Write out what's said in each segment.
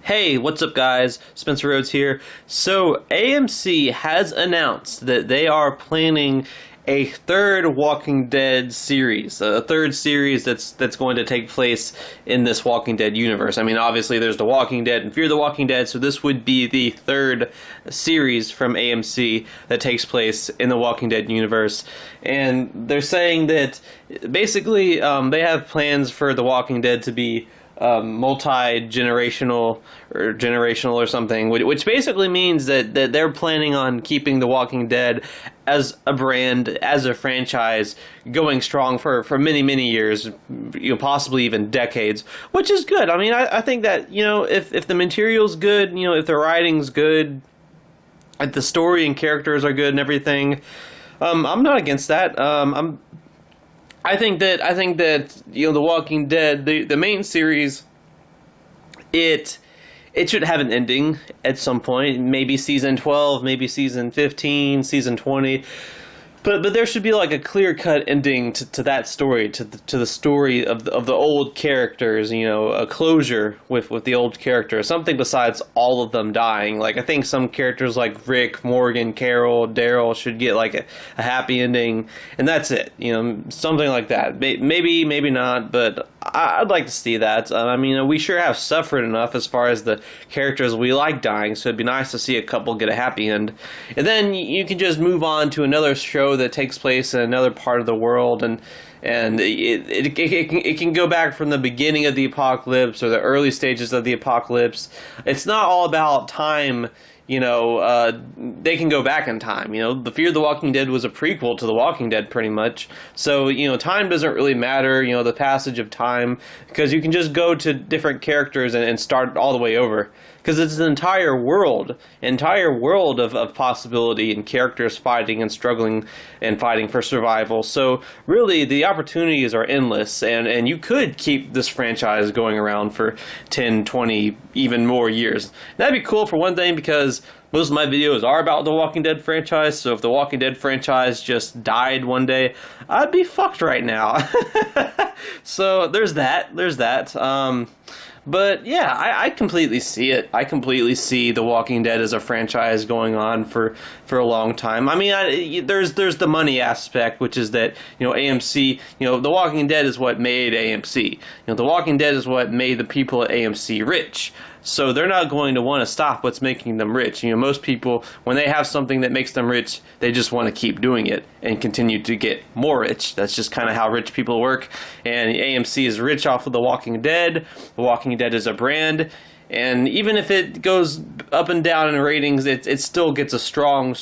Hey, what's up guys? Spencer Rhodes here. So, AMC has announced that they are planning a third Walking Dead series, a third series that's going to take place in this Walking Dead universe. I mean, obviously there's The Walking Dead and Fear the Walking Dead, so this would be the third series from AMC that takes place in the Walking Dead universe. And they're saying that basically they have plans for The Walking Dead to be multi-generational or something, which basically means that they're planning on keeping The Walking Dead as a brand, as a franchise, going strong for many years, possibly even decades, which is good. I mean, I think that, if the material's good, if the writing's good, if the story and characters are good and everything, I'm not against that. I think that The Walking Dead, the main series, it should have an ending at some point. Maybe season 12, maybe season 15, season 20. But there should be like a clear-cut ending to that story, to the story of the old characters, a closure with the old characters, something besides all of them dying. Like, I think some characters like Rick, Morgan, Carol, Daryl should get like a happy ending, and that's it, something like that. Maybe not, but I'd like to see that. We sure have suffered enough as far as the characters we like dying, so it'd be nice to see a couple get a happy end. And then you can just move on to another show that takes place in another part of the world, and it can go back from the beginning of the apocalypse or the early stages of the apocalypse. It's not all about time. They can go back in time. The Fear the Walking Dead was a prequel to The Walking Dead, pretty much. So, time doesn't really matter, the passage of time, because you can just go to different characters and start all the way over. Because it's an entire world of possibility and characters fighting and struggling and fighting for survival. So really, the opportunities are endless, and you could keep this franchise going around for 10, 20, even more years. That'd be cool for one thing, because most of my videos are about the Walking Dead franchise, so if the Walking Dead franchise just died one day, I'd be fucked right now. So there's that. But yeah, I completely see it. I completely see The Walking Dead as a franchise going on for a long time. I mean, there's the money aspect, which is that, AMC, The Walking Dead is what made AMC. The Walking Dead is what made the people at AMC rich. So they're not going to want to stop what's making them rich. Most people, when they have something that makes them rich, they just want to keep doing it and continue to get more rich. That's just kind of how rich people work. And AMC is rich off of The Walking Dead. The Walking Dead is a brand. And even if it goes up and down in ratings, it still gets a strong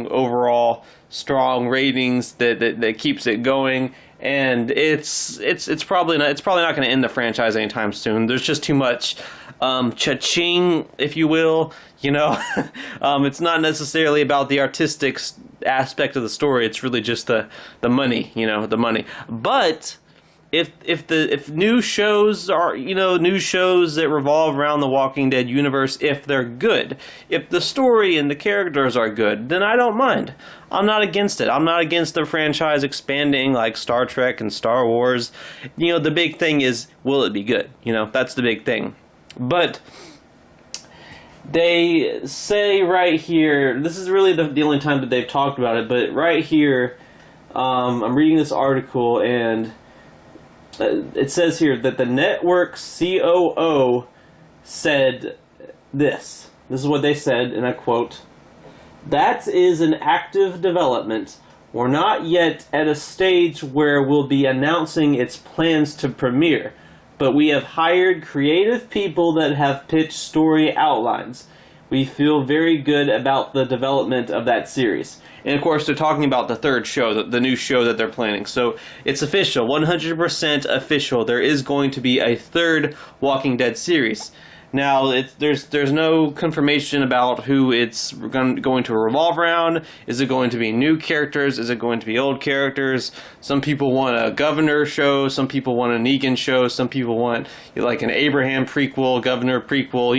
overall, strong ratings that keeps it going. And it's probably not going to end the franchise anytime soon. There's just too much cha-ching, if you will. It's not necessarily about the artistic aspect of the story. It's really just the money, the money. But if new shows are, new shows that revolve around the Walking Dead universe, if they're good, if the story and the characters are good, then I don't mind. I'm not against it. I'm not against the franchise expanding like Star Trek and Star Wars. The big thing is, will it be good? That's the big thing. But they say right here, this is really the only time that they've talked about it, but right here, I'm reading this article, and it says here that the network COO said this. This is what they said, and I quote, "That is an active development. We're not yet at a stage where we'll be announcing its plans to premiere. But we have hired creative people that have pitched story outlines. We feel very good about the development of that series." And of course, they're talking about the third show, the new show that they're planning. So it's official, 100% official. There is going to be a third Walking Dead series. Now, there's no confirmation about who it's going to revolve around. Is it going to be new characters? Is it going to be old characters? Some people want a Governor show. Some people want a Negan show. Some people want like an Abraham prequel, Governor prequel.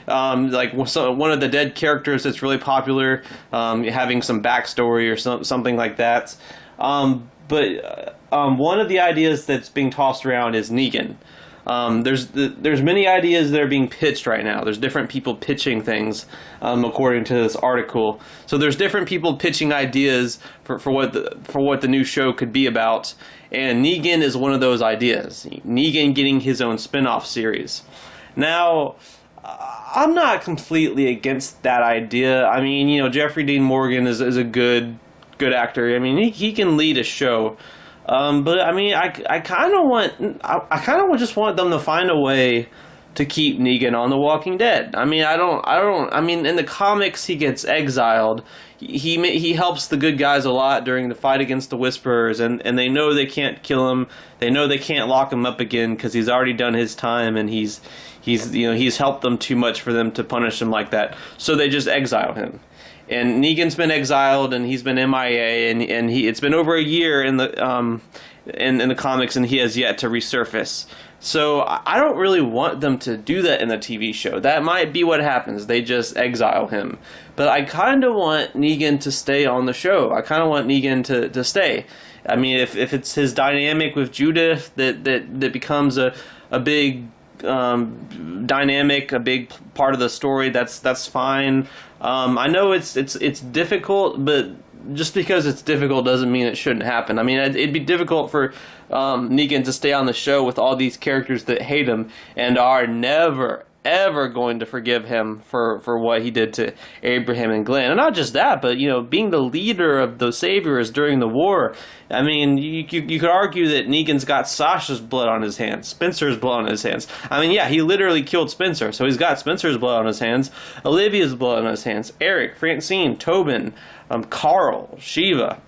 Like one of the dead characters that's really popular, having some backstory or something like that. But one of the ideas that's being tossed around is Negan. There's many ideas that are being pitched right now. There's different people pitching things, according to this article. So there's different people pitching ideas for what the new show could be about, and Negan is one of those ideas. Negan getting his own spin-off series. Now, I'm not completely against that idea. I mean, Jeffrey Dean Morgan is a good actor. I mean, he can lead a show. But I mean, I kind of just want them to find a way to keep Negan on The Walking Dead. I mean, I mean, in the comics, he gets exiled. He helps the good guys a lot during the fight against the Whisperers, and they know they can't kill him. They know they can't lock him up again because he's already done his time, and he's helped them too much for them to punish him like that. So they just exile him. And Negan's been exiled, and he's been MIA, and it's been over a year in the comics, and he has yet to resurface. So I don't really want them to do that in the TV show. That might be what happens. They just exile him. But I kind of want Negan to stay on the show. I kind of want Negan to stay. I mean, if it's his dynamic with Judith that becomes a big dynamic, a big part of the story, that's fine. I know it's difficult, but just because it's difficult doesn't mean it shouldn't happen. I mean, it'd be difficult for Negan to stay on the show with all these characters that hate him and are never, ever going to forgive him for what he did to Abraham and Glenn. And not just that, but, being the leader of the Saviors during the war. I mean, you could argue that Negan's got Sasha's blood on his hands, Spencer's blood on his hands. I mean, yeah, he literally killed Spencer, so he's got Spencer's blood on his hands, Olivia's blood on his hands, Eric, Francine, Tobin, Carl, Shiva.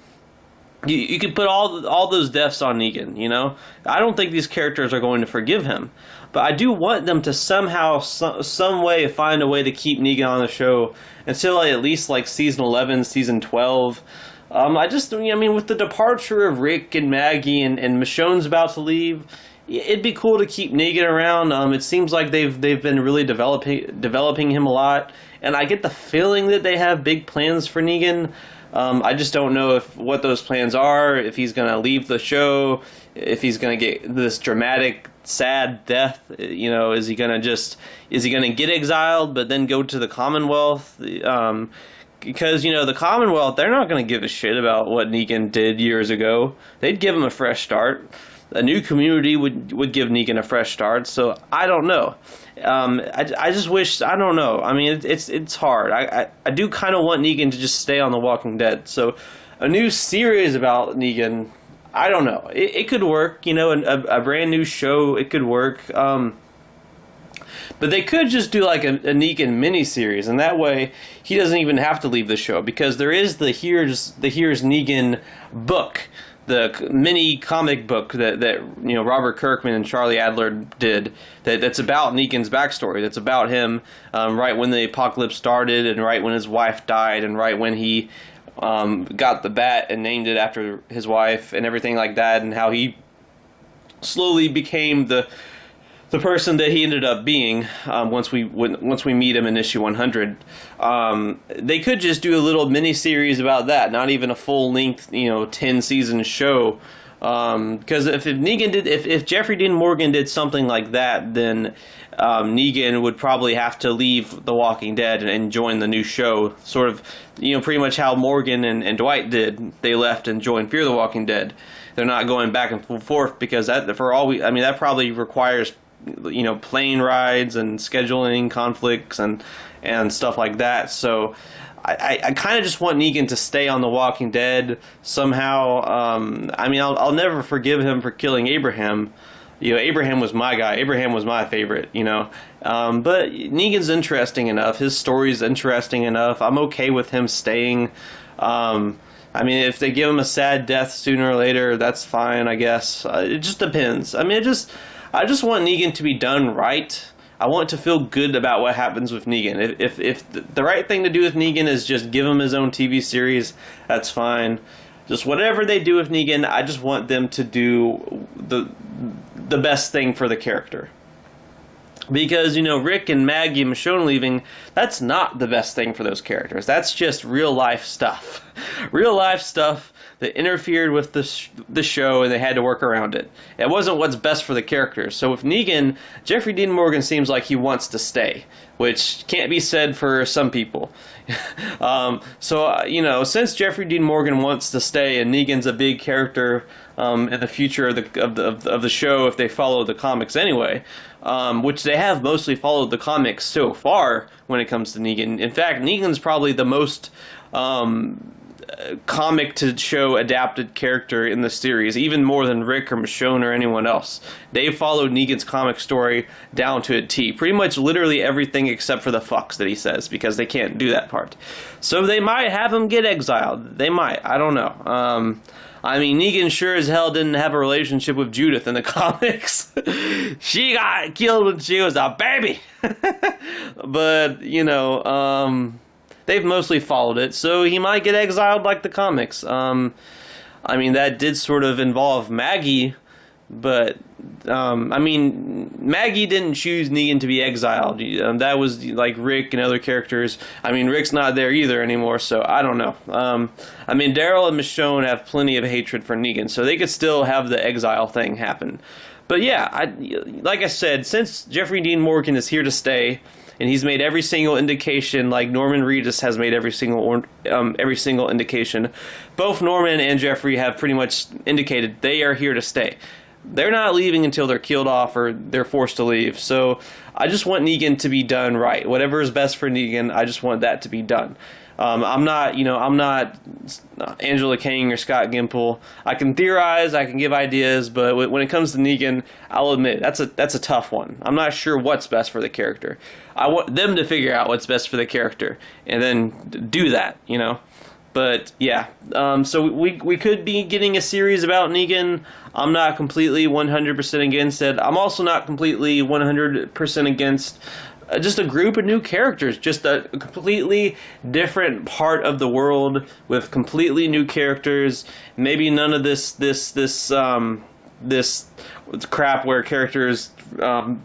You could put all those deaths on Negan, I don't think these characters are going to forgive him. But I do want them to somehow, some way, find a way to keep Negan on the show until at least like season 11, season 12. With the departure of Rick and Maggie and Michonne's about to leave, it'd be cool to keep Negan around. It seems like they've been really developing him a lot, and I get the feeling that they have big plans for Negan. I just don't know what those plans are, if he's going to leave the show, if he's going to get this dramatic, sad death. Is he going to get exiled but then go to the Commonwealth? Because, the Commonwealth, they're not going to give a shit about what Negan did years ago. They'd give him a fresh start. A new community would give Negan a fresh start, so I don't know. I just wish, I don't know. I mean, it's hard. I do kind of want Negan to just stay on The Walking Dead. So a new series about Negan, I don't know. It could work, a brand new show, it could work. But they could just do like a Negan miniseries, and that way he doesn't even have to leave the show, because there is the Here's Negan book, the mini comic book that Robert Kirkman and Charlie Adler did, that's about Negan's backstory. That's about him right when the apocalypse started, and right when his wife died, and right when he got the bat and named it after his wife, and everything like that, and how he slowly became the person that he ended up being once we meet him in issue 100. They could just do a little mini series about that, not even a full length 10 season show. Because if Jeffrey Dean Morgan did something like that, then Negan would probably have to leave The Walking Dead and join the new show. Sort of, pretty much how Morgan and Dwight did. They left and joined Fear the Walking Dead. They're not going back and forth because that probably requires plane rides and scheduling conflicts and stuff like that. So I kind of just want Negan to stay on The Walking Dead somehow. I'll never forgive him for killing Abraham. Abraham was my guy. Abraham was my favorite, But Negan's interesting enough. His story's interesting enough. I'm okay with him staying. If they give him a sad death sooner or later, that's fine, I guess. It just depends. I just want Negan to be done right. I want to feel good about what happens with Negan. If the right thing to do with Negan is just give him his own TV series, that's fine. Just whatever they do with Negan, I just want them to do the best thing for the character. Because, Rick and Maggie and Michonne leaving, that's not the best thing for those characters. That's just real life stuff. Real life stuff that interfered with the show, and they had to work around it. It wasn't what's best for the characters. So with Negan, Jeffrey Dean Morgan seems like he wants to stay, which can't be said for some people. You know, since Jeffrey Dean Morgan wants to stay, and Negan's a big character in the future of the show, if they follow the comics anyway, which they have mostly followed the comics so far when it comes to Negan. In fact, Negan's probably the most comic to show adapted character in the series, even more than Rick or Michonne or anyone else. They followed Negan's comic story down to a T. Pretty much literally everything except for the fucks that he says, because they can't do that part. So they might have him get exiled. They might. I don't know. I mean, Negan sure as hell didn't have a relationship with Judith in the comics. She got killed when she was a baby. But, you know, they've mostly followed it, so he might get exiled like the comics. I mean, that did sort of involve Maggie, but, I mean, Maggie didn't choose Negan to be exiled. That was, like, Rick and other characters. I mean, Rick's not there either anymore, so I don't know. I mean, Daryl and Michonne have plenty of hatred for Negan, so they could still have the exile thing happen. But yeah, like I said, since Jeffrey Dean Morgan is here to stay, and he's made every single indication, like Norman Reedus has made every single indication, both Norman and Jeffrey have pretty much indicated they are here to stay. They're not leaving until they're killed off or they're forced to leave. So I just want Negan to be done right. Whatever is best for Negan, I just want that to be done. I'm not Angela Kang or Scott Gimple. I can theorize, I can give ideas, but when it comes to Negan, I'll admit that's a tough one. I'm not sure what's best for the character. I want them to figure out what's best for the character and then do that, you know. But yeah, so we could be getting a series about Negan. I'm not completely 100% against it. I'm also not completely 100% against just a group of new characters, just a completely different part of the world with completely new characters. Maybe none of this crap where characters from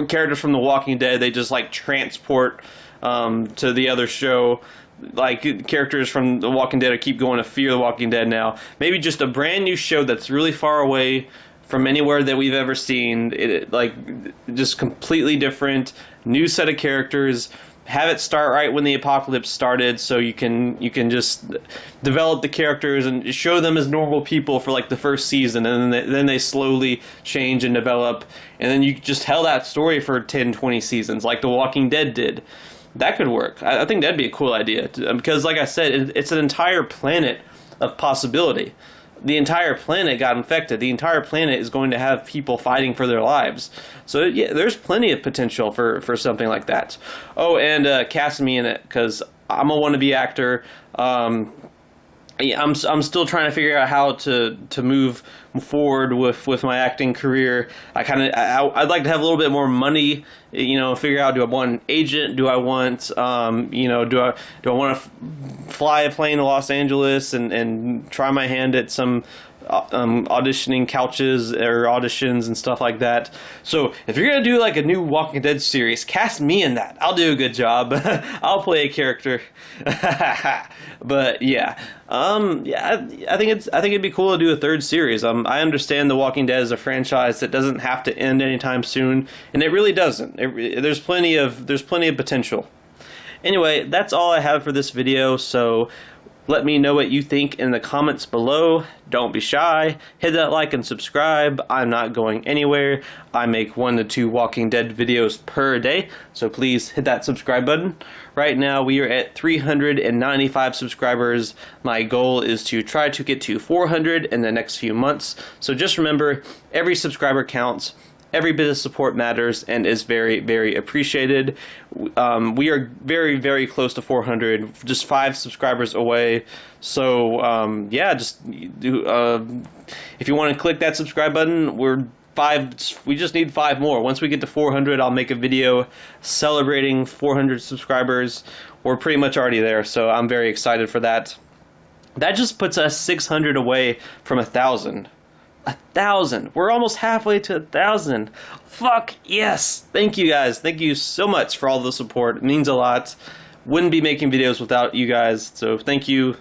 characters from The Walking Dead, they just like transport to the other show. Like characters from The Walking Dead keep going to Fear the Walking Dead now. Maybe just a brand new show that's really far away from anywhere that we've ever seen. Like just completely different, new set of characters. Have it start right when the apocalypse started, so you can just develop the characters and show them as normal people for like the first season, and then they slowly change and develop, and then you just tell that story for 10, 20 seasons like The Walking Dead did. That could work. I think that'd be a cool idea, because like I said, it's an entire planet of possibility. The entire planet got infected. The entire planet is going to have people fighting for their lives. So yeah, there's plenty of potential for something like that. Oh, and cast me in it, because I'm a wannabe actor. I'm still trying to figure out how to move forward with my acting career. I'd like to have a little bit more money, you know, figure out, do I want an agent? Do I want, do I want to fly a plane to Los Angeles and try my hand at some auditioning couches or auditions and stuff like that. So if you're gonna do like a new Walking Dead series, cast me in that. I'll do a good job. I'll play a character. But yeah, I think it'd be cool to do a third series. I understand The Walking Dead is a franchise that doesn't have to end anytime soon, and it really doesn't. There's plenty of potential. Anyway, that's all I have for this video. So let me know what you think in the comments below. Don't be shy. Hit that like and subscribe. I'm not going anywhere. I make 1 to 2 Walking Dead videos per day, so please hit that subscribe button. Right now we are at 395 subscribers. My goal is to try to get to 400 in the next few months. So just remember, every subscriber counts. Every bit of support matters and is very, very appreciated. We are very, very close to 400, just 5 subscribers away. So, yeah, just if you want to click that subscribe button, we just need 5 more. Once we get to 400, I'll make a video celebrating 400 subscribers. We're pretty much already there, so I'm very excited for that. That just puts us 600 away from 1,000. 1,000. We're almost halfway to 1,000. Fuck yes. Thank you guys. Thank you so much for all the support. It means a lot. Wouldn't be making videos without you guys. So thank you.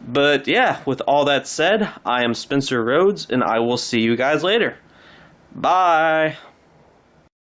But yeah, with all that said, I am Spencer Rhodes, and I will see you guys later. Bye.